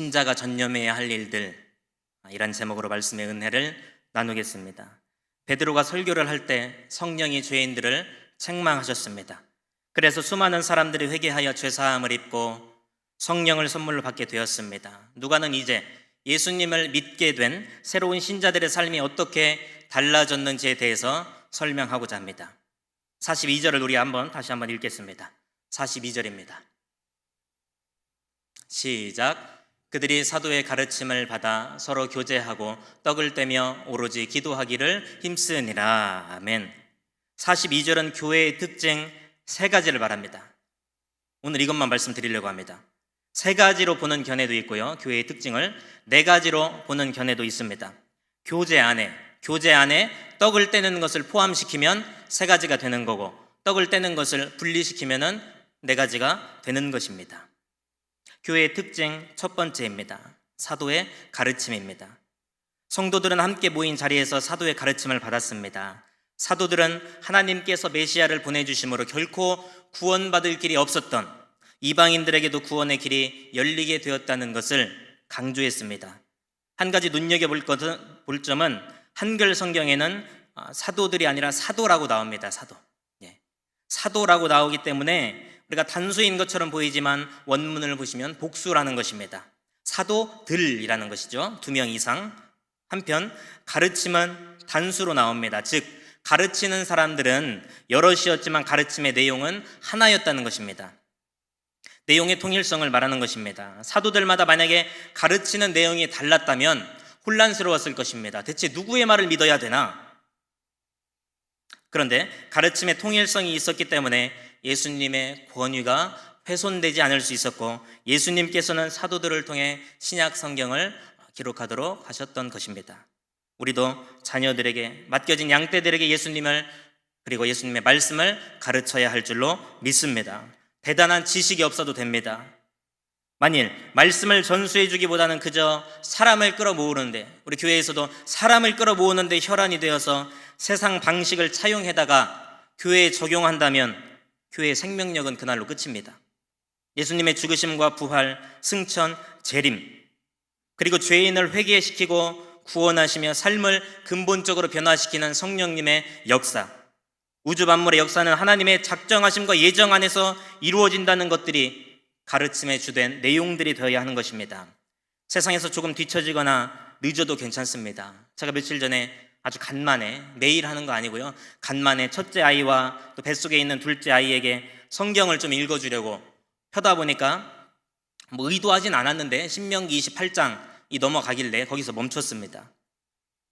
신자가 전념해야 할 일들, 이란 제목으로 말씀의 은혜를 나누겠습니다. 베드로가 설교를 할 때 성령이 죄인들을 책망하셨습니다. 그래서 수많은 사람들이 회개하여 죄사함을 입고 성령을 선물로 받게 되었습니다. 누가는 이제 예수님을 믿게 된 새로운 신자들의 삶이 어떻게 달라졌는지에 대해서 설명하고자 합니다. 42절을 우리 다시 한번 읽겠습니다. 42절입니다. 시작. 그들이 사도의 가르침을 받아 서로 교제하고 떡을 떼며 오로지 기도하기를 힘쓰니라. 아멘. 42절은 교회의 특징 세 가지를 말합니다. 오늘 이것만 말씀드리려고 합니다. 세 가지로 보는 견해도 있고요, 교회의 특징을 네 가지로 보는 견해도 있습니다. 교제 안에 떡을 떼는 것을 포함시키면 세 가지가 되는 거고, 떡을 떼는 것을 분리시키면은 네 가지가 되는 것입니다. 교회의 특징 첫 번째입니다. 사도의 가르침입니다. 성도들은 함께 모인 자리에서 사도의 가르침을 받았습니다. 사도들은 하나님께서 메시아를 보내주심으로 결코 구원받을 길이 없었던 이방인들에게도 구원의 길이 열리게 되었다는 것을 강조했습니다. 한 가지 눈여겨볼 점은 한글 성경에는 사도들이 아니라 사도라고 나옵니다. 사도라고 나오기 때문에 우리가 단수인 것처럼 보이지만 원문을 보시면 복수라는 것입니다. 사도들이라는 것이죠. 2명 이상. 한편 가르침은 단수로 나옵니다. 즉 가르치는 사람들은 여럿이었지만 가르침의 내용은 하나였다는 것입니다. 내용의 통일성을 말하는 것입니다. 사도들마다 만약에 가르치는 내용이 달랐다면 혼란스러웠을 것입니다. 대체 누구의 말을 믿어야 되나? 그런데 가르침의 통일성이 있었기 때문에 예수님의 권위가 훼손되지 않을 수 있었고, 예수님께서는 사도들을 통해 신약 성경을 기록하도록 하셨던 것입니다. 우리도 자녀들에게 맡겨진 양떼들에게 예수님을, 그리고 예수님의 말씀을 가르쳐야 할 줄로 믿습니다. 대단한 지식이 없어도 됩니다. 만일 말씀을 전수해 주기보다는 그저 사람을 끌어모으는데, 우리 교회에서도 사람을 끌어모으는데 혈안이 되어서 세상 방식을 차용해다가 교회에 적용한다면 교회의 생명력은 그날로 끝입니다. 예수님의 죽으심과 부활, 승천, 재림, 그리고 죄인을 회개시키고 구원하시며 삶을 근본적으로 변화시키는 성령님의 역사, 우주 만물의 역사는 하나님의 작정하심과 예정 안에서 이루어진다는 것들이 가르침의 주된 내용들이 되어야 하는 것입니다. 세상에서 조금 뒤처지거나 늦어도 괜찮습니다. 제가 며칠 전에 아주 간만에, 매일 하는 거 아니고요, 간만에 첫째 아이와 또 뱃속에 있는 둘째 아이에게 성경을 좀 읽어주려고 펴다 보니까 의도하진 않았는데 신명기 28장이 넘어가길래 거기서 멈췄습니다.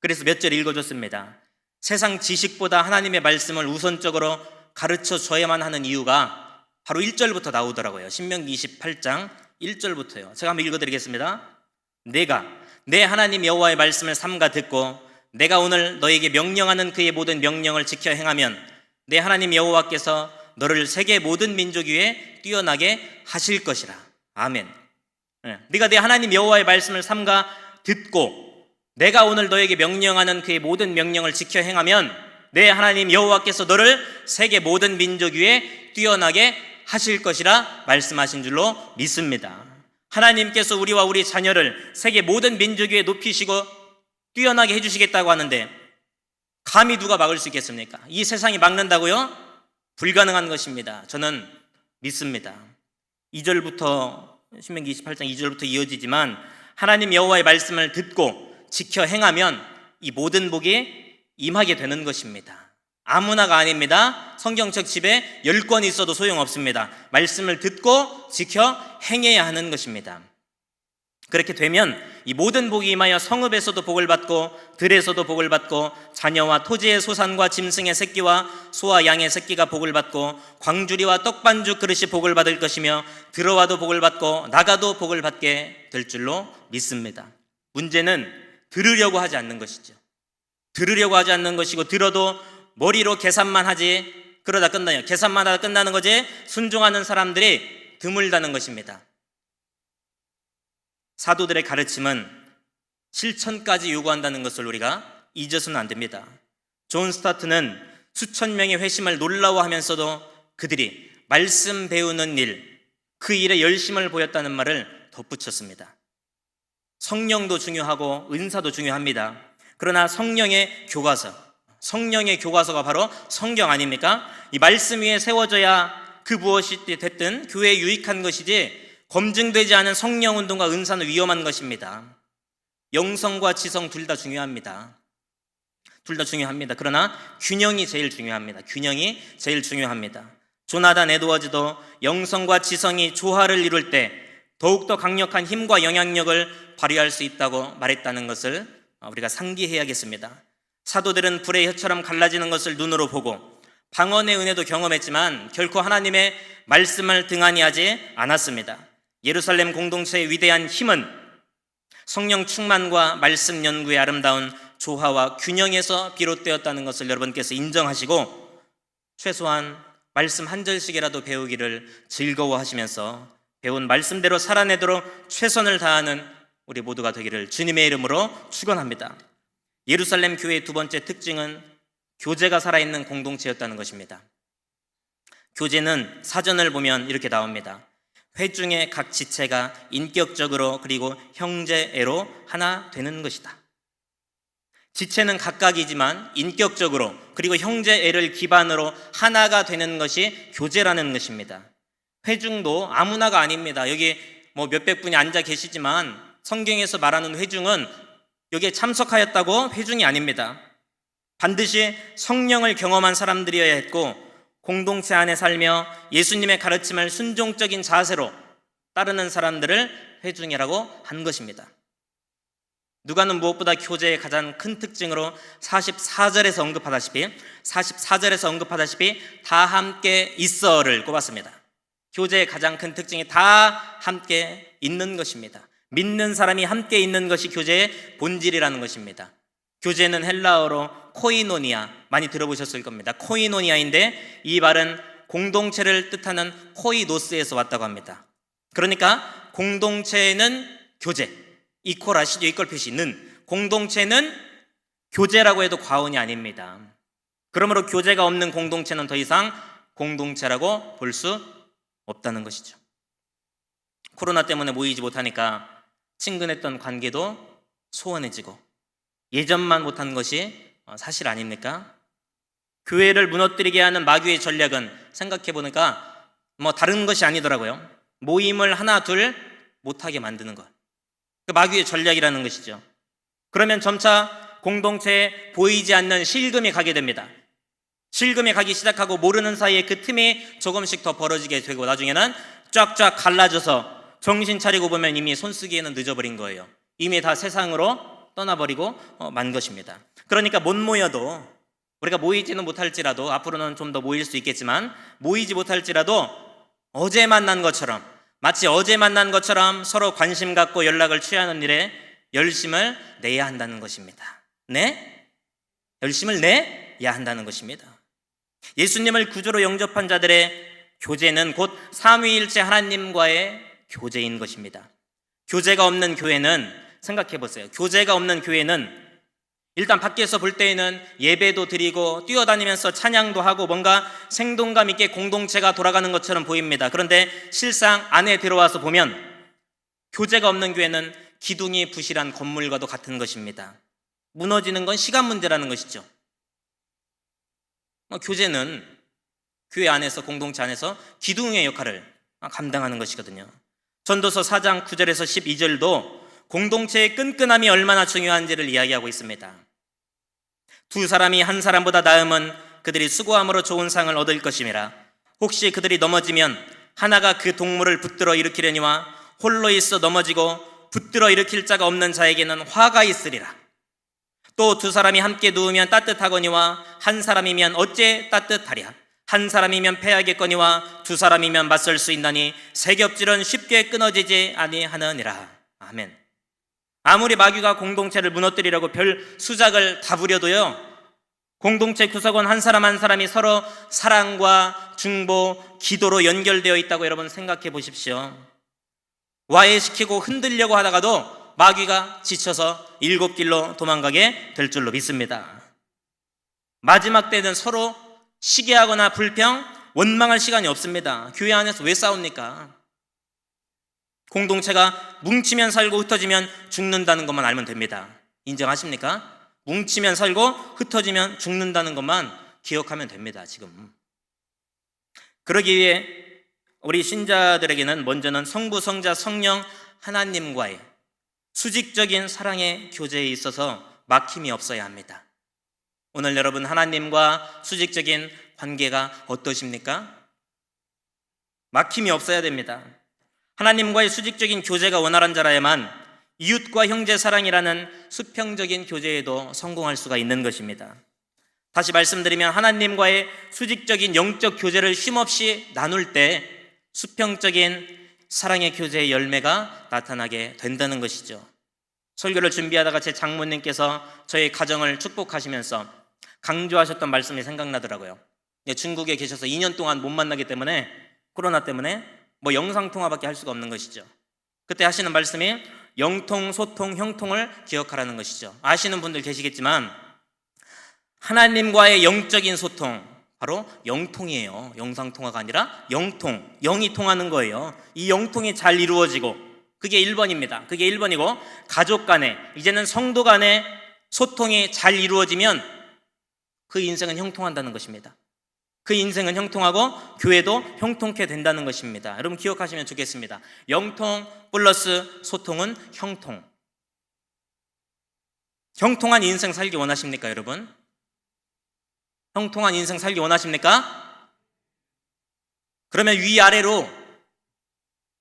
그래서 몇 절 읽어줬습니다. 세상 지식보다 하나님의 말씀을 우선적으로 가르쳐 줘야만 하는 이유가 바로 1절부터 나오더라고요. 신명기 28장 1절부터요. 제가 한번 읽어드리겠습니다. 내가 내 하나님 여호와의 말씀을 삼가 듣고 내가 오늘 너에게 명령하는 그의 모든 명령을 지켜 행하면 내 하나님 여호와께서 너를 세계 모든 민족 위에 뛰어나게 하실 것이라. 아멘. 네가 내 하나님 여호와의 말씀을 삼가 듣고 내가 오늘 너에게 명령하는 그의 모든 명령을 지켜 행하면 내 하나님 여호와께서 너를 세계 모든 민족 위에 뛰어나게 하실 것이라 말씀하신 줄로 믿습니다. 하나님께서 우리와 우리 자녀를 세계 모든 민족 위에 높이시고 뛰어나게 해주시겠다고 하는데 감히 누가 막을 수 있겠습니까? 이 세상이 막는다고요? 불가능한 것입니다. 저는 믿습니다. 2절부터, 신명기 28장 2절부터 이어지지만 하나님 여호와의 말씀을 듣고 지켜 행하면 이 모든 복이 임하게 되는 것입니다. 아무나가 아닙니다. 성경책 집에 10권이 있어도 소용없습니다. 말씀을 듣고 지켜 행해야 하는 것입니다. 그렇게 되면 이 모든 복이 임하여 성읍에서도 복을 받고 들에서도 복을 받고 자녀와 토지의 소산과 짐승의 새끼와 소와 양의 새끼가 복을 받고 광주리와 떡반죽 그릇이 복을 받을 것이며 들어와도 복을 받고 나가도 복을 받게 될 줄로 믿습니다. 문제는 들으려고 하지 않는 것이죠. 들으려고 하지 않는 것이고, 들어도 머리로 계산만 하지 그러다 끝나요. 계산만 하다 끝나는 거지 순종하는 사람들이 드물다는 것입니다. 사도들의 가르침은 실천까지 요구한다는 것을 우리가 잊어서는 안 됩니다. 존 스타트는 수천 명의 회심을 놀라워하면서도 그들이 말씀 배우는 일, 그 일에 열심을 보였다는 말을 덧붙였습니다. 성령도 중요하고 은사도 중요합니다. 그러나 성령의 교과서가 바로 성경 아닙니까? 이 말씀 위에 세워져야 그 무엇이 됐든 교회에 유익한 것이지, 검증되지 않은 성령 운동과 은사는 위험한 것입니다. 영성과 지성 둘 다 중요합니다. 그러나 균형이 제일 중요합니다. 조나단 에드워즈도 영성과 지성이 조화를 이룰 때 더욱더 강력한 힘과 영향력을 발휘할 수 있다고 말했다는 것을 우리가 상기해야겠습니다. 사도들은 불의 혀처럼 갈라지는 것을 눈으로 보고 방언의 은혜도 경험했지만 결코 하나님의 말씀을 등한히 하지 않았습니다. 예루살렘 공동체의 위대한 힘은 성령 충만과 말씀 연구의 아름다운 조화와 균형에서 비롯되었다는 것을 여러분께서 인정하시고, 최소한 말씀 한 절씩이라도 배우기를 즐거워하시면서 배운 말씀대로 살아내도록 최선을 다하는 우리 모두가 되기를 주님의 이름으로 축원합니다. 예루살렘 교회의 두 번째 특징은 교제가 살아있는 공동체였다는 것입니다. 교제는 사전을 보면 이렇게 나옵니다. 회중의 각 지체가 인격적으로 그리고 형제애로 하나 되는 것이다. 지체는 각각이지만 인격적으로 그리고 형제애를 기반으로 하나가 되는 것이 교제라는 것입니다. 회중도 아무나가 아닙니다. 여기 몇백 분이 앉아 계시지만 성경에서 말하는 회중은 여기에 참석하였다고 회중이 아닙니다. 반드시 성령을 경험한 사람들이어야 했고, 공동체 안에 살며 예수님의 가르침을 순종적인 자세로 따르는 사람들을 회중이라고 한 것입니다. 누가는 무엇보다 교제의 가장 큰 특징으로 44절에서 언급하다시피 다 함께 있어를 꼽았습니다. 교제의 가장 큰 특징이 다 함께 있는 것입니다. 믿는 사람이 함께 있는 것이 교제의 본질이라는 것입니다. 교제는 헬라어로 코이노니아, 많이 들어보셨을 겁니다. 코이노니아인데 이 말은 공동체를 뜻하는 코이노스에서 왔다고 합니다. 그러니까 공동체는 교제, 이퀄 아시죠? 이퀄 표시는, 공동체는 교제라고 해도 과언이 아닙니다. 그러므로 교제가 없는 공동체는 더 이상 공동체라고 볼 수 없다는 것이죠. 코로나 때문에 모이지 못하니까 친근했던 관계도 소원해지고 예전만 못한 것이 사실 아닙니까? 교회를 무너뜨리게 하는 마귀의 전략은 생각해보니까 다른 것이 아니더라고요. 모임을 하나 둘 못하게 만드는 것, 그 마귀의 전략이라는 것이죠. 그러면 점차 공동체에 보이지 않는 실금이 가게 됩니다. 실금이 가기 시작하고 모르는 사이에 그 틈이 조금씩 더 벌어지게 되고 나중에는 쫙쫙 갈라져서 정신 차리고 보면 이미 손쓰기에는 늦어버린 거예요. 이미 다 세상으로 떠나버리고 만 것입니다. 그러니까 못 모여도, 우리가 모이지는 못할지라도, 앞으로는 좀 더 모일 수 있겠지만 모이지 못할지라도 마치 어제 만난 것처럼 서로 관심 갖고 연락을 취하는 일에 열심을 내야 한다는 것입니다. 열심을 내야 한다는 것입니다. 예수님을 구주로 영접한 자들의 교제는 곧 삼위일체 하나님과의 교제인 것입니다. 교제가 없는 교회는, 생각해 보세요. 교제가 없는 교회는 일단 밖에서 볼 때에는 예배도 드리고 뛰어다니면서 찬양도 하고 뭔가 생동감 있게 공동체가 돌아가는 것처럼 보입니다. 그런데 실상 안에 들어와서 보면 교제가 없는 교회는 기둥이 부실한 건물과도 같은 것입니다. 무너지는 건 시간 문제라는 것이죠. 교제는 교회 안에서, 공동체 안에서 기둥의 역할을 감당하는 것이거든요. 전도서 4장 9절에서 12절도 공동체의 끈끈함이 얼마나 중요한지를 이야기하고 있습니다. 두 사람이 한 사람보다 나음은 그들이 수고함으로 좋은 상을 얻을 것임이라. 혹시 그들이 넘어지면 하나가 그 동물을 붙들어 일으키려니와 홀로 있어 넘어지고 붙들어 일으킬 자가 없는 자에게는 화가 있으리라. 또 두 사람이 함께 누우면 따뜻하거니와 한 사람이면 어째 따뜻하랴. 한 사람이면 패하겠거니와 두 사람이면 맞설 수 있나니 세 겹질은 쉽게 끊어지지 아니하느니라. 아멘. 아무리 마귀가 공동체를 무너뜨리려고 별 수작을 다 부려도요, 공동체 구성원 한 사람 한 사람이 서로 사랑과 중보, 기도로 연결되어 있다고 여러분 생각해 보십시오. 와해시키고 흔들려고 하다가도 마귀가 지쳐서 일곱 길로 도망가게 될 줄로 믿습니다. 마지막 때는 서로 시기하거나 불평, 원망할 시간이 없습니다. 교회 안에서 왜 싸웁니까? 공동체가 뭉치면 살고 흩어지면 죽는다는 것만 알면 됩니다. 인정하십니까? 뭉치면 살고 흩어지면 죽는다는 것만 기억하면 됩니다. 지금 그러기 위해 우리 신자들에게는 먼저는 성부, 성자, 성령 하나님과의 수직적인 사랑의 교제에 있어서 막힘이 없어야 합니다. 오늘 여러분 하나님과 수직적인 관계가 어떠십니까? 막힘이 없어야 됩니다. 하나님과의 수직적인 교제가 원활한 자라야만 이웃과 형제 사랑이라는 수평적인 교제에도 성공할 수가 있는 것입니다. 다시 말씀드리면 하나님과의 수직적인 영적 교제를 쉼없이 나눌 때 수평적인 사랑의 교제의 열매가 나타나게 된다는 것이죠. 설교를 준비하다가 제 장모님께서 저희 가정을 축복하시면서 강조하셨던 말씀이 생각나더라고요. 중국에 계셔서 2년 동안 못 만나기 때문에 코로나 때문에 영상통화밖에 할 수가 없는 것이죠. 그때 하시는 말씀이 영통, 소통, 형통을 기억하라는 것이죠. 아시는 분들 계시겠지만 하나님과의 영적인 소통, 바로 영통이에요. 영상통화가 아니라 영통, 영이 통하는 거예요. 이 영통이 잘 이루어지고 그게 1번입니다. 그게 1번이고 가족 간에, 이제는 성도 간에 소통이 잘 이루어지면 그 인생은 형통한다는 것입니다. 그 인생은 형통하고 교회도 형통케 된다는 것입니다. 여러분 기억하시면 좋겠습니다. 영통 플러스 소통은 형통. 형통한 인생 살기 원하십니까, 여러분? 형통한 인생 살기 원하십니까? 그러면 위아래로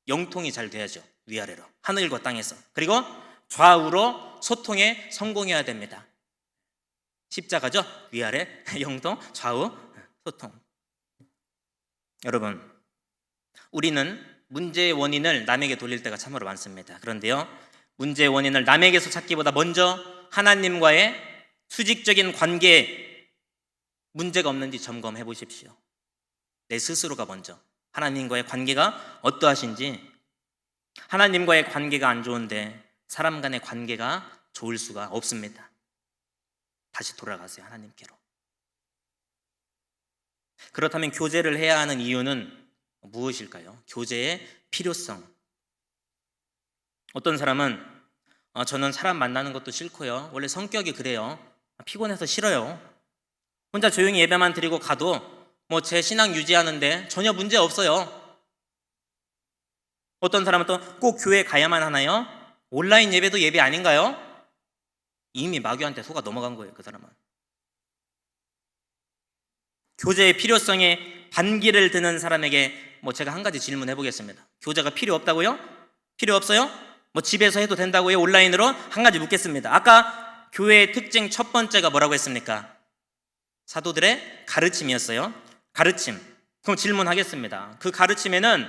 영통이 잘 돼야죠. 위아래로, 하늘과 땅에서. 그리고 좌우로 소통에 성공해야 됩니다. 십자가죠? 위아래 영통, 좌우 소통. 여러분, 우리는 문제의 원인을 남에게 돌릴 때가 참으로 많습니다. 그런데요, 문제의 원인을 남에게서 찾기보다 먼저 하나님과의 수직적인 관계에 문제가 없는지 점검해 보십시오. 내 스스로가 먼저 하나님과의 관계가 어떠하신지. 하나님과의 관계가 안 좋은데 사람 간의 관계가 좋을 수가 없습니다. 다시 돌아가세요, 하나님께로. 그렇다면 교제를 해야 하는 이유는 무엇일까요? 교제의 필요성. 어떤 사람은 저는 사람 만나는 것도 싫고요, 원래 성격이 그래요, 피곤해서 싫어요, 혼자 조용히 예배만 드리고 가도 제 신앙 유지하는데 전혀 문제 없어요. 어떤 사람은 또 꼭 교회 가야만 하나요? 온라인 예배도 예배 아닌가요? 이미 마귀한테 속아 넘어간 거예요, 그 사람은. 교제의 필요성에 반기를 드는 사람에게 제가 한 가지 질문해 보겠습니다. 교제가 필요 없다고요? 필요 없어요? 집에서 해도 된다고요? 온라인으로? 한 가지 묻겠습니다. 아까 교회의 특징 첫 번째가 뭐라고 했습니까? 사도들의 가르침이었어요. 가르침. 그럼 질문하겠습니다. 그 가르침에는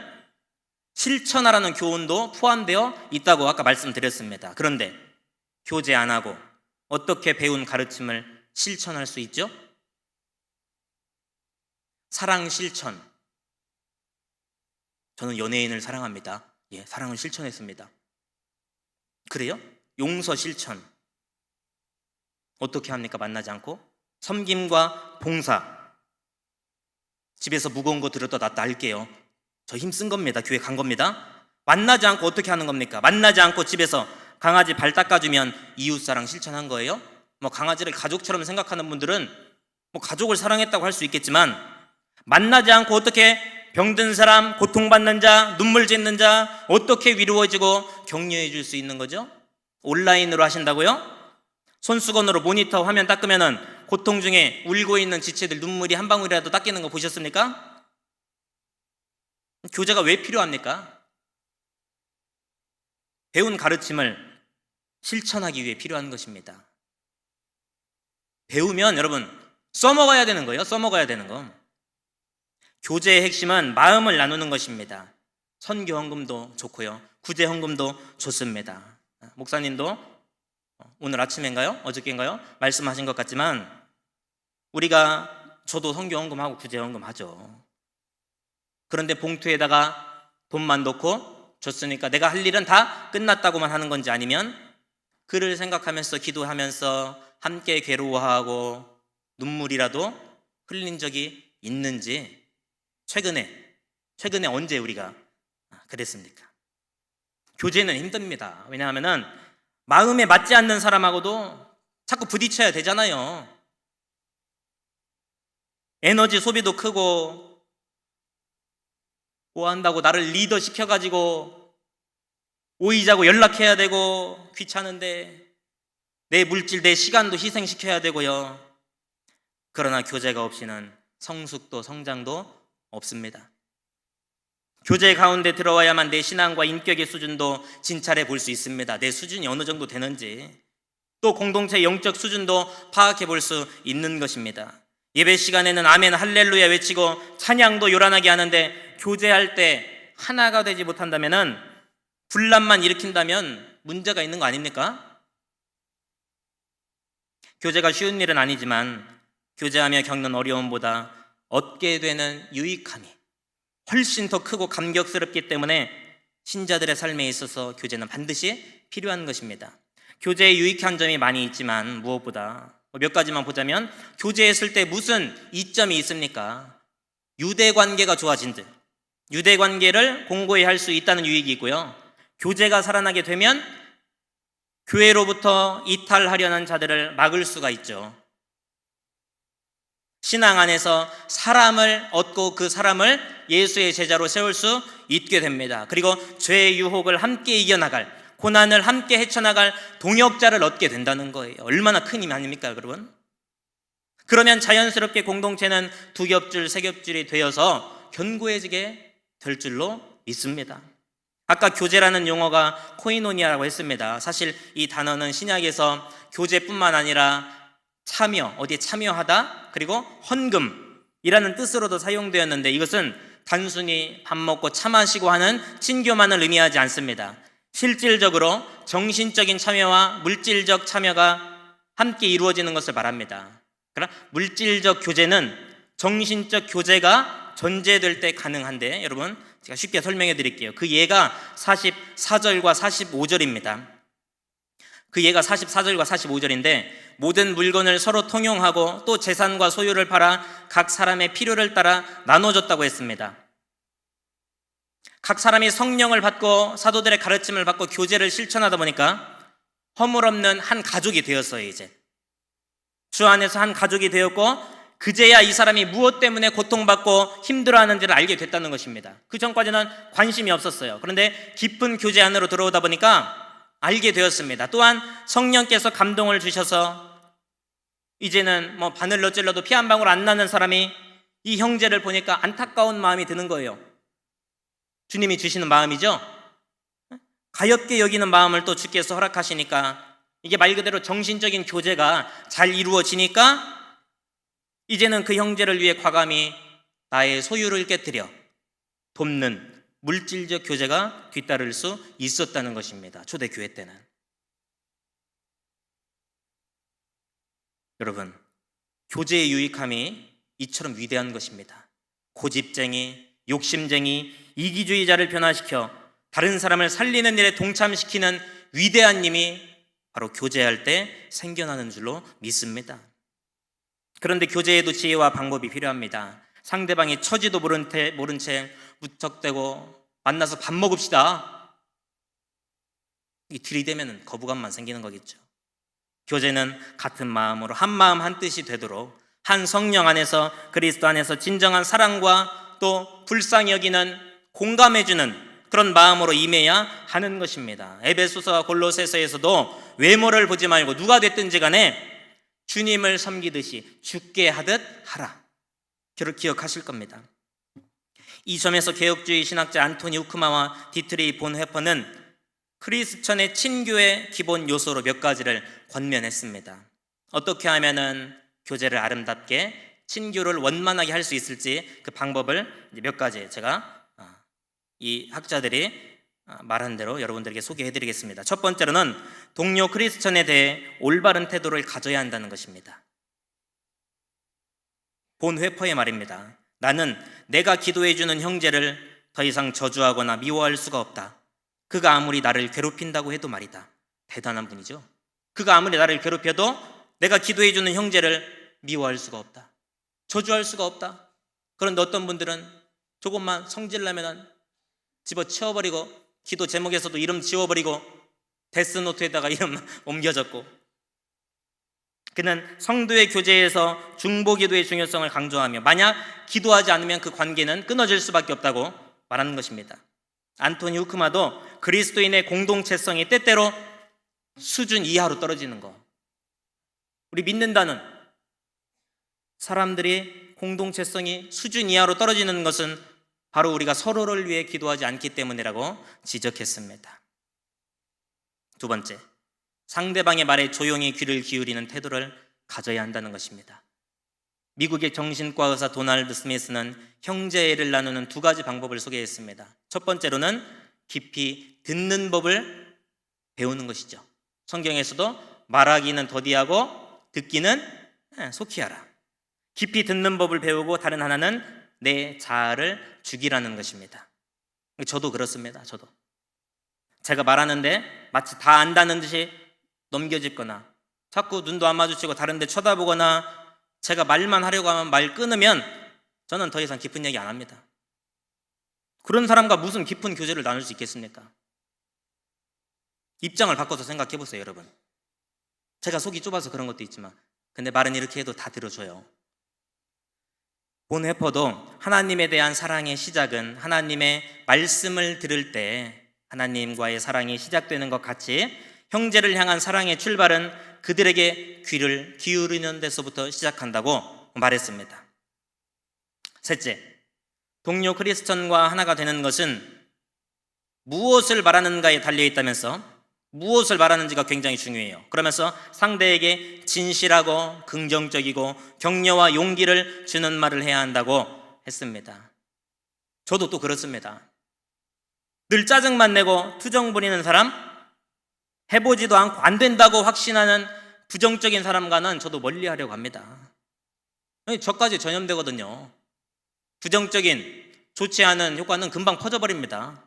실천하라는 교훈도 포함되어 있다고 아까 말씀드렸습니다. 그런데 교제 안 하고 어떻게 배운 가르침을 실천할 수 있죠? 사랑 실천. 저는 연예인을 사랑합니다. 사랑을 실천했습니다. 그래요? 용서 실천. 어떻게 합니까? 만나지 않고. 섬김과 봉사. 집에서 무거운 거 들었다 놨다 할게요. 저 힘 쓴 겁니다. 교회 간 겁니다. 만나지 않고 어떻게 하는 겁니까? 만나지 않고 집에서 강아지 발 닦아주면 이웃사랑 실천한 거예요? 강아지를 가족처럼 생각하는 분들은 가족을 사랑했다고 할 수 있겠지만, 만나지 않고 어떻게 병든 사람, 고통받는 자, 눈물 짓는 자 어떻게 위로해주고 격려해 줄 수 있는 거죠? 온라인으로 하신다고요? 손수건으로 모니터 화면 닦으면 고통 중에 울고 있는 지체들 눈물이 한 방울이라도 닦이는 거 보셨습니까? 교제가 왜 필요합니까? 배운 가르침을 실천하기 위해 필요한 것입니다. 배우면 여러분 써먹어야 되는 거예요. 써먹어야 되는 거. 교제의 핵심은 마음을 나누는 것입니다. 선교 헌금도 좋고요, 구제 헌금도 좋습니다. 목사님도 오늘 아침인가요? 어저께인가요? 말씀하신 것 같지만 저도 선교 헌금하고 구제 헌금 하죠. 그런데 봉투에다가 돈만 넣고 줬으니까 내가 할 일은 다 끝났다고만 하는 건지, 아니면 그를 생각하면서 기도하면서 함께 괴로워하고 눈물이라도 흘린 적이 있는지, 최근에 언제 우리가 그랬습니까? 교제는 힘듭니다. 왜냐하면은 마음에 맞지 않는 사람하고도 자꾸 부딪혀야 되잖아요. 에너지 소비도 크고, 뭐 한다고 나를 리더 시켜가지고 오이자고 연락해야 되고 귀찮은데 내 물질, 내 시간도 희생시켜야 되고요. 그러나 교제가 없이는 성숙도 성장도 없습니다. 교제 가운데 들어와야만 내 신앙과 인격의 수준도 진찰해 볼 수 있습니다. 내 수준이 어느 정도 되는지, 또 공동체 영적 수준도 파악해 볼 수 있는 것입니다. 예배 시간에는 아멘 할렐루야 외치고 찬양도 요란하게 하는데 교제할 때 하나가 되지 못한다면, 분란만 일으킨다면 문제가 있는 거 아닙니까? 교제가 쉬운 일은 아니지만 교제하며 겪는 어려움보다 얻게 되는 유익함이 훨씬 더 크고 감격스럽기 때문에 신자들의 삶에 있어서 교제는 반드시 필요한 것입니다. 교제에 유익한 점이 많이 있지만 무엇보다 몇 가지만 보자면, 교제했을 때 무슨 이점이 있습니까? 유대관계가 좋아진다. 유대관계를 공고히 할 수 있다는 유익이 있고요. 교제가 살아나게 되면 교회로부터 이탈하려는 자들을 막을 수가 있죠. 신앙 안에서 사람을 얻고 그 사람을 예수의 제자로 세울 수 있게 됩니다. 그리고 죄의 유혹을 함께 이겨나갈, 고난을 함께 헤쳐나갈 동역자를 얻게 된다는 거예요. 얼마나 큰 힘 아닙니까, 여러분? 그러면 자연스럽게 공동체는 두 겹줄, 세 겹줄이 되어서 견고해지게 될 줄로 믿습니다. 아까 교제라는 용어가 코이노니아라고 했습니다. 사실 이 단어는 신약에서 교제뿐만 아니라 참여, 어디에 참여하다, 그리고 헌금이라는 뜻으로도 사용되었는데, 이것은 단순히 밥 먹고 차 마시고 하는 친교만을 의미하지 않습니다. 실질적으로 정신적인 참여와 물질적 참여가 함께 이루어지는 것을 말합니다. 그러나 물질적 교제는 정신적 교제가 전제될 때 가능한데, 여러분 제가 쉽게 설명해 드릴게요. 그 예가 44절과 45절입니다. 그 예가 44절과 45절인데, 모든 물건을 서로 통용하고 또 재산과 소유를 팔아 각 사람의 필요를 따라 나눠줬다고 했습니다. 각 사람이 성령을 받고 사도들의 가르침을 받고 교제를 실천하다 보니까 허물없는 한 가족이 되었어요. 이제 주 안에서 한 가족이 되었고, 그제야 이 사람이 무엇 때문에 고통받고 힘들어하는지를 알게 됐다는 것입니다. 그 전까지는 관심이 없었어요. 그런데 깊은 교제 안으로 들어오다 보니까 알게 되었습니다. 또한 성령께서 감동을 주셔서 이제는 뭐 바늘로 찔러도 피 한 방울 안 나는 사람이 이 형제를 보니까 안타까운 마음이 드는 거예요. 주님이 주시는 마음이죠. 가엾게 여기는 마음을 또 주께서 허락하시니까 이게 말 그대로 정신적인 교제가 잘 이루어지니까 이제는 그 형제를 위해 과감히 나의 소유를 깨뜨려 돕는 물질적 교제가 뒤따를 수 있었다는 것입니다. 초대교회 때는. 여러분, 교제의 유익함이 이처럼 위대한 것입니다. 고집쟁이, 욕심쟁이, 이기주의자를 변화시켜 다른 사람을 살리는 일에 동참시키는 위대한 힘이 바로 교제할 때 생겨나는 줄로 믿습니다. 그런데 교제에도 지혜와 방법이 필요합니다. 상대방이 처지도 모른 채 무턱대고 만나서 밥 먹읍시다, 이 들이대면 거부감만 생기는 거겠죠. 교제는 같은 마음으로 한 마음 한 뜻이 되도록 한 성령 안에서, 그리스도 안에서 진정한 사랑과 또 불쌍히 여기는, 공감해주는 그런 마음으로 임해야 하는 것입니다. 에베소서와 골로새서에서도 외모를 보지 말고 누가 됐든지 간에 주님을 섬기듯이 죽게 하듯 하라, 그렇게 기억하실 겁니다. 이 점에서 개혁주의 신학자 안토니 우크마와 디트리 본헤퍼는 크리스천의 친교의 기본 요소로 몇 가지를 권면했습니다. 어떻게 하면은 교제를 아름답게, 친교를 원만하게 할 수 있을지 그 방법을 몇 가지 제가 이 학자들이 말한 대로 여러분들에게 소개해 드리겠습니다. 첫 번째로는 동료 크리스천에 대해 올바른 태도를 가져야 한다는 것입니다. 본 회퍼의 말입니다. 나는 내가 기도해 주는 형제를 더 이상 저주하거나 미워할 수가 없다. 그가 아무리 나를 괴롭힌다고 해도 말이다. 대단한 분이죠. 그가 아무리 나를 괴롭혀도 내가 기도해 주는 형제를 미워할 수가 없다, 저주할 수가 없다. 그런데 어떤 분들은 조금만 성질나면 집어치워버리고 기도 제목에서도 이름 지워버리고 데스노트에다가 이름 옮겨졌고, 그는 성도의 교제에서 중보기도의 중요성을 강조하며 만약 기도하지 않으면 그 관계는 끊어질 수밖에 없다고 말하는 것입니다. 안토니 후크마도 그리스도인의 공동체성이 때때로 수준 이하로 떨어지는 것, 우리 믿는다는 사람들이 공동체성이 수준 이하로 떨어지는 것은 바로 우리가 서로를 위해 기도하지 않기 때문이라고 지적했습니다. 두 번째, 상대방의 말에 조용히 귀를 기울이는 태도를 가져야 한다는 것입니다. 미국의 정신과 의사 도널드 스미스는 형제애를 나누는 두 가지 방법을 소개했습니다. 첫 번째로는 깊이 듣는 법을 배우는 것이죠. 성경에서도 말하기는 더디하고 듣기는 속히 하라. 깊이 듣는 법을 배우고 다른 하나는 내 자아를 죽이라는 것입니다. 저도 그렇습니다. 저도 제가 말하는데 마치 다 안다는 듯이 넘겨짚거나 자꾸 눈도 안 마주치고 다른 데 쳐다보거나 제가 말만 하려고 하면 말 끊으면 저는 더 이상 깊은 얘기 안 합니다. 그런 사람과 무슨 깊은 교제를 나눌 수 있겠습니까? 입장을 바꿔서 생각해 보세요, 여러분. 제가 속이 좁아서 그런 것도 있지만 근데 말은 이렇게 해도 다 들어줘요. 본회퍼도 하나님에 대한 사랑의 시작은 하나님의 말씀을 들을 때 하나님과의 사랑이 시작되는 것 같이 형제를 향한 사랑의 출발은 그들에게 귀를 기울이는 데서부터 시작한다고 말했습니다. 셋째, 동료 크리스천과 하나가 되는 것은 무엇을 말하는가에 달려있다면서 무엇을 말하는지가 굉장히 중요해요. 그러면서 상대에게 진실하고 긍정적이고 격려와 용기를 주는 말을 해야 한다고 했습니다. 저도 또 그렇습니다. 늘 짜증만 내고 투정 부리는 사람, 해보지도 않고 안 된다고 확신하는 부정적인 사람과는 저도 멀리하려고 합니다. 저까지 전염되거든요. 부정적인 좋지 않은 효과는 금방 퍼져버립니다.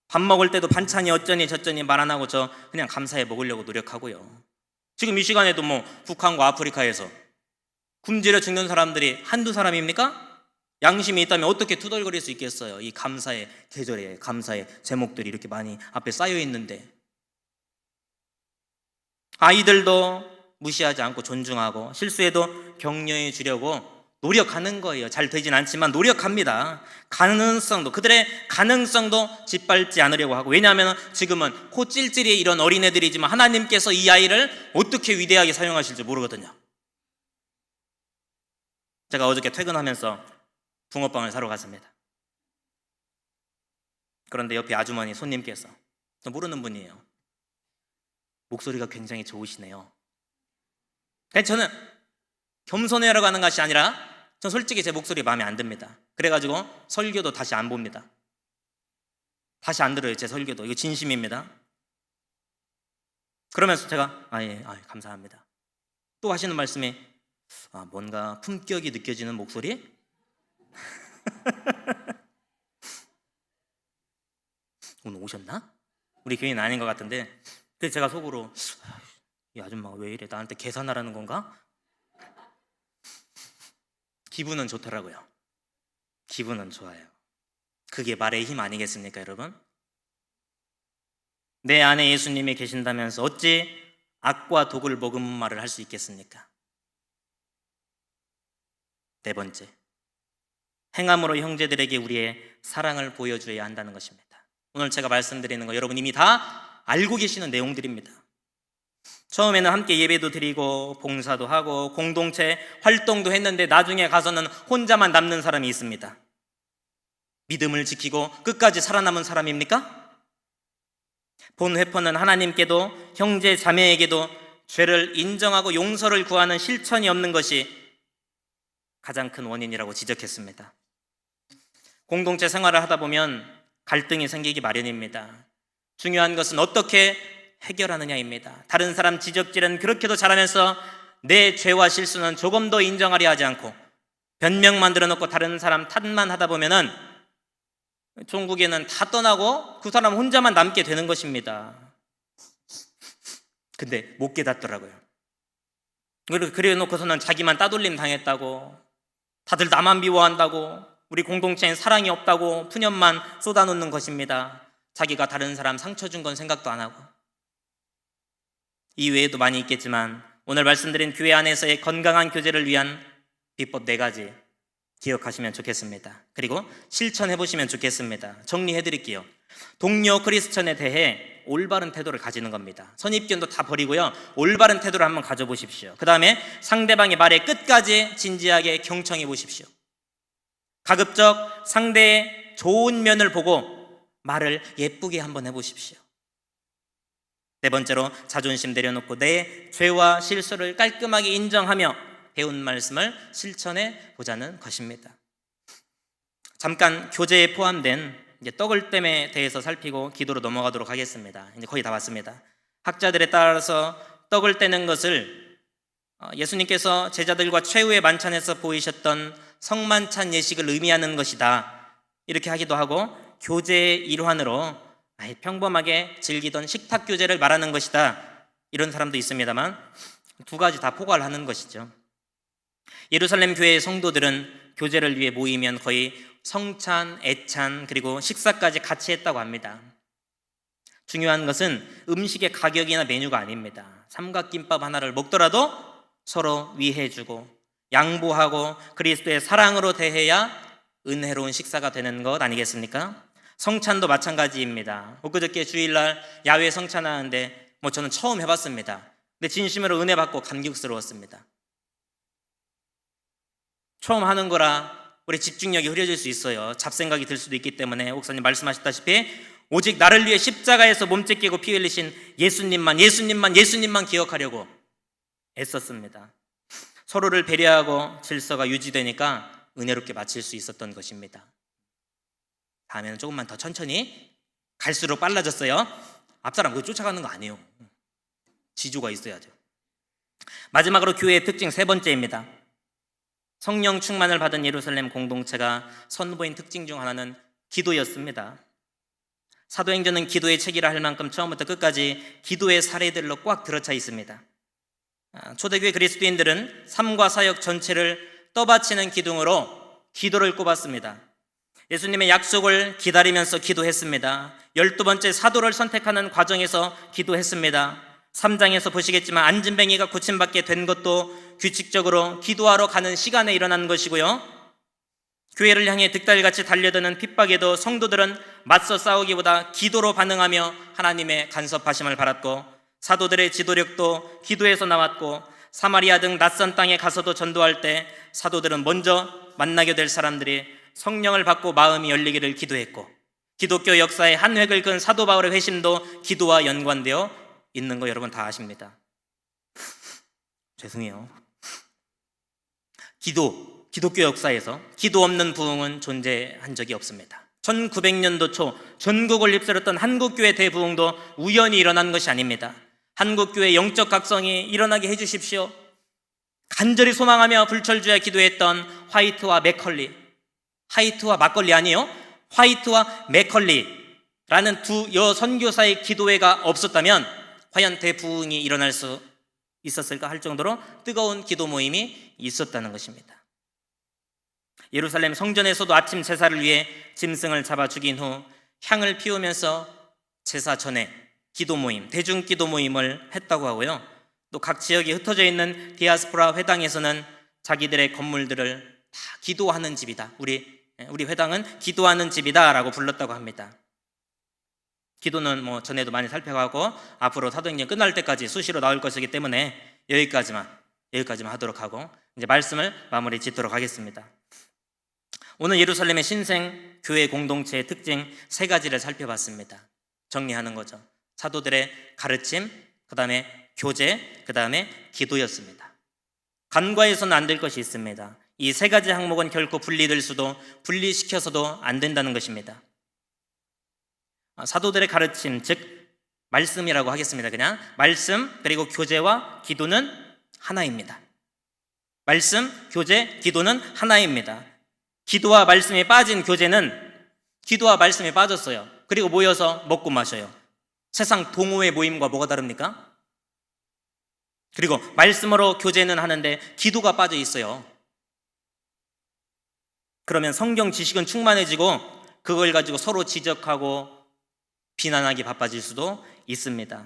밥 먹을 때도 반찬이 어쩌니 저쩌니 말 안 하고 저 그냥 감사해 먹으려고 노력하고요. 지금 이 시간에도 북한과 아프리카에서 굶주려 죽는 사람들이 한두 사람입니까? 양심이 있다면 어떻게 투덜거릴 수 있겠어요? 이 감사의 계절에 감사의 제목들이 이렇게 많이 앞에 쌓여 있는데, 아이들도 무시하지 않고 존중하고 실수해도 격려해 주려고 노력하는 거예요. 잘 되진 않지만 노력합니다. 그들의 가능성도 짓밟지 않으려고 하고, 왜냐하면 지금은 코 찔찔이 이런 어린애들이지만 하나님께서 이 아이를 어떻게 위대하게 사용하실지 모르거든요. 제가 어저께 퇴근하면서 붕어빵을 사러 갔습니다. 그런데 옆에 아주머니 손님께서, 저 모르는 분이에요. 목소리가 굉장히 좋으시네요. 저는 겸손해하려고 하는 것이 아니라 전 솔직히 제 목소리 마음에 안 듭니다. 그래가지고 설교도 다시 안 봅니다. 다시 안 들어요, 제 설교도. 이거 진심입니다. 그러면서 제가 예, 감사합니다. 또 하시는 말씀이 뭔가 품격이 느껴지는 목소리? 오늘 오셨나? 우리 교인은 아닌 것 같은데, 그래서 제가 속으로 이 아줌마가 왜 이래? 나한테 계산하라는 건가? 기분은 좋더라고요. 기분은 좋아요. 그게 말의 힘 아니겠습니까, 여러분? 내 안에 예수님이 계신다면서 어찌 악과 독을 머금은 말을 할 수 있겠습니까? 네 번째, 행함으로 형제들에게 우리의 사랑을 보여줘야 한다는 것입니다. 오늘 제가 말씀드리는 거 여러분 이미 다 알고 계시는 내용들입니다. 처음에는 함께 예배도 드리고 봉사도 하고 공동체 활동도 했는데 나중에 가서는 혼자만 남는 사람이 있습니다. 믿음을 지키고 끝까지 살아남은 사람입니까? 본회퍼는 하나님께도 형제 자매에게도 죄를 인정하고 용서를 구하는 실천이 없는 것이 가장 큰 원인이라고 지적했습니다. 공동체 생활을 하다 보면 갈등이 생기기 마련입니다. 중요한 것은 어떻게 해결하느냐입니다. 다른 사람 지적질은 그렇게도 잘하면서 내 죄와 실수는 조금 더 인정하려 하지 않고 변명 만들어 놓고 다른 사람 탓만 하다 보면은 종국에는 다 떠나고 그 사람 혼자만 남게 되는 것입니다. 근데 못 깨닫더라고요. 그래 놓고서는 자기만 따돌림 당했다고, 다들 나만 미워한다고, 우리 공동체엔 사랑이 없다고 푸념만 쏟아놓는 것입니다. 자기가 다른 사람 상처 준 건 생각도 안 하고. 이 외에도 많이 있겠지만 오늘 말씀드린 교회 안에서의 건강한 교제를 위한 비법 4가지 기억하시면 좋겠습니다. 그리고 실천해 보시면 좋겠습니다. 정리해 드릴게요. 동료 크리스천에 대해 올바른 태도를 가지는 겁니다. 선입견도 다 버리고요, 올바른 태도를 한번 가져보십시오. 그 다음에 상대방의 말에 끝까지 진지하게 경청해 보십시오. 가급적 상대의 좋은 면을 보고 말을 예쁘게 한번 해보십시오. 4번째로 자존심 내려놓고 내 죄와 실수를 깔끔하게 인정하며 배운 말씀을 실천해 보자는 것입니다. 잠깐 교제에 포함된 이제 떡을땜에 대해서 살피고 기도로 넘어가도록 하겠습니다. 이제 거의 다 왔습니다. 학자들에 따라서 떡을 떼는 것을 예수님께서 제자들과 최후의 만찬에서 보이셨던 성만찬 예식을 의미하는 것이다, 이렇게 하기도 하고, 교제의 일환으로 평범하게 즐기던 식탁 교제를 말하는 것이다, 이런 사람도 있습니다만 2가지 다 포괄 하는 것이죠. 예루살렘 교회의 성도들은 교제를 위해 모이면 거의 성찬, 애찬, 그리고 식사까지 같이 했다고 합니다. 중요한 것은 음식의 가격이나 메뉴가 아닙니다. 삼각김밥 하나를 먹더라도 서로 위해주고 양보하고 그리스도의 사랑으로 대해야 은혜로운 식사가 되는 것 아니겠습니까? 성찬도 마찬가지입니다. 엊그저께 주일날 야외 성찬하는데 저는 처음 해봤습니다. 근데 진심으로 은혜 받고 감격스러웠습니다. 처음 하는 거라 우리 집중력이 흐려질 수 있어요. 잡생각이 들 수도 있기 때문에 목사님 말씀하셨다시피 오직 나를 위해 십자가에서 몸 찢기고 피 흘리신 예수님만 기억하려고 애썼습니다. 서로를 배려하고 질서가 유지되니까 은혜롭게 마칠 수 있었던 것입니다. 다음에는 조금만 더 천천히, 갈수록 빨라졌어요. 앞사람 그거 쫓아가는 거 아니에요. 지조가 있어야죠. 마지막으로 교회의 특징 3번째입니다. 성령 충만을 받은 예루살렘 공동체가 선보인 특징 중 하나는 기도였습니다. 사도행전은 기도의 책이라 할 만큼 처음부터 끝까지 기도의 사례들로 꽉 들어차 있습니다. 초대교회 그리스도인들은 삶과 사역 전체를 떠받치는 기둥으로 기도를 꼽았습니다. 예수님의 약속을 기다리면서 기도했습니다. 12번째 사도를 선택하는 과정에서 기도했습니다. 3장에서 보시겠지만 안진뱅이가 고침받게 된 것도 규칙적으로 기도하러 가는 시간에 일어난 것이고요, 교회를 향해 득달같이 달려드는 핍박에도 성도들은 맞서 싸우기보다 기도로 반응하며 하나님의 간섭하심을 받았고, 사도들의 지도력도 기도에서 나왔고, 사마리아 등 낯선 땅에 가서도 전도할 때 사도들은 먼저 만나게 될 사람들이 성령을 받고 마음이 열리기를 기도했고, 기독교 역사의 한 획을 그은 사도 바울의 회심도 기도와 연관되어 있는 거 여러분 다 아십니다. 죄송해요. 기독교 역사에서 기도 없는 부흥은 존재한 적이 없습니다. 1900년도 초 전국을 휩쓸었던 한국교회 대부흥도 우연히 일어난 것이 아닙니다. 한국교회 영적 각성이 일어나게 해주십시오. 간절히 소망하며 불철주야 기도했던 화이트와 맥컬리, 화이트와 막걸리 아니에요? 화이트와 맥컬리라는 두 여선교사의 기도회가 없었다면 과연 대부흥이 일어날 수 있었을까 할 정도로 뜨거운 기도 모임이 있었다는 것입니다. 예루살렘 성전에서도 아침 제사를 위해 짐승을 잡아 죽인 후 향을 피우면서 제사 전에 기도 모임, 대중 기도 모임을 했다고 하고요, 또 각 지역에 흩어져 있는 디아스포라 회당에서는 자기들의 건물들을 다 기도하는 집이다, 우리 회당은 기도하는 집이다 라고 불렀다고 합니다. 기도는 전에도 많이 살펴가고 앞으로 사도행전 끝날 때까지 수시로 나올 것이기 때문에 여기까지만 하도록 하고 이제 말씀을 마무리 짓도록 하겠습니다. 오늘 예루살렘의 신생 교회 공동체의 특징 3가지를 살펴봤습니다. 정리하는 거죠. 사도들의 가르침, 그 다음에 교제, 그 다음에 기도였습니다. 간과해서는 안 될 것이 있습니다. 이 3가지 항목은 결코 분리시켜서도 안 된다는 것입니다. 사도들의 가르침, 즉 말씀이라고 하겠습니다. 그냥 말씀 그리고 교제와 기도는 하나입니다. 말씀, 교제, 기도는 하나입니다. 기도와 말씀에 빠진 교제는 기도와 말씀에 빠졌어요. 그리고 모여서 먹고 마셔요. 세상 동호회 모임과 뭐가 다릅니까? 그리고 말씀으로 교제는 하는데 기도가 빠져 있어요. 그러면 성경 지식은 충만해지고 그걸 가지고 서로 지적하고 비난하기 바빠질 수도 있습니다.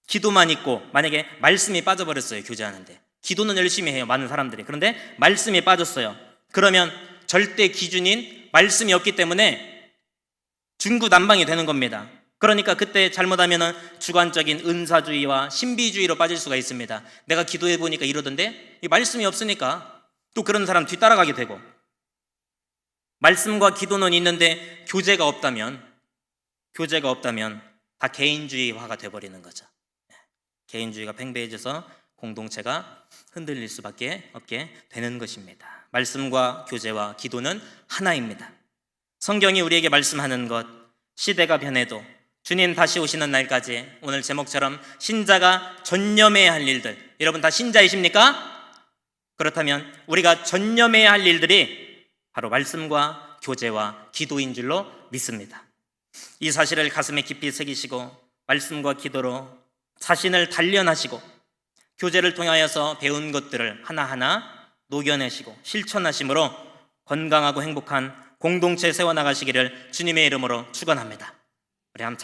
기도만 있고 만약에 말씀이 빠져버렸어요. 교제하는데 기도는 열심히 해요, 많은 사람들이. 그런데 말씀이 빠졌어요. 그러면 절대 기준인 말씀이 없기 때문에 중구난방이 되는 겁니다. 그러니까 그때 잘못하면 주관적인 은사주의와 신비주의로 빠질 수가 있습니다. 내가 기도해 보니까 이러던데 이 말씀이 없으니까 또 그런 사람 뒤따라가게 되고, 말씀과 기도는 있는데 교제가 없다면 다 개인주의화가 돼버리는 거죠. 개인주의가 팽배해져서 공동체가 흔들릴 수밖에 없게 되는 것입니다. 말씀과 교제와 기도는 하나입니다. 성경이 우리에게 말씀하는 것, 시대가 변해도 주님 다시 오시는 날까지, 오늘 제목처럼 신자가 전념해야 할 일들, 여러분 다 신자이십니까? 그렇다면 우리가 전념해야 할 일들이 바로 말씀과 교제와 기도인 줄로 믿습니다. 이 사실을 가슴에 깊이 새기시고 말씀과 기도로 자신을 단련하시고 교제를 통하여서 배운 것들을 하나하나 녹여내시고 실천하심으로 건강하고 행복한 공동체 세워나가시기를 주님의 이름으로 축원합니다. 우리 한번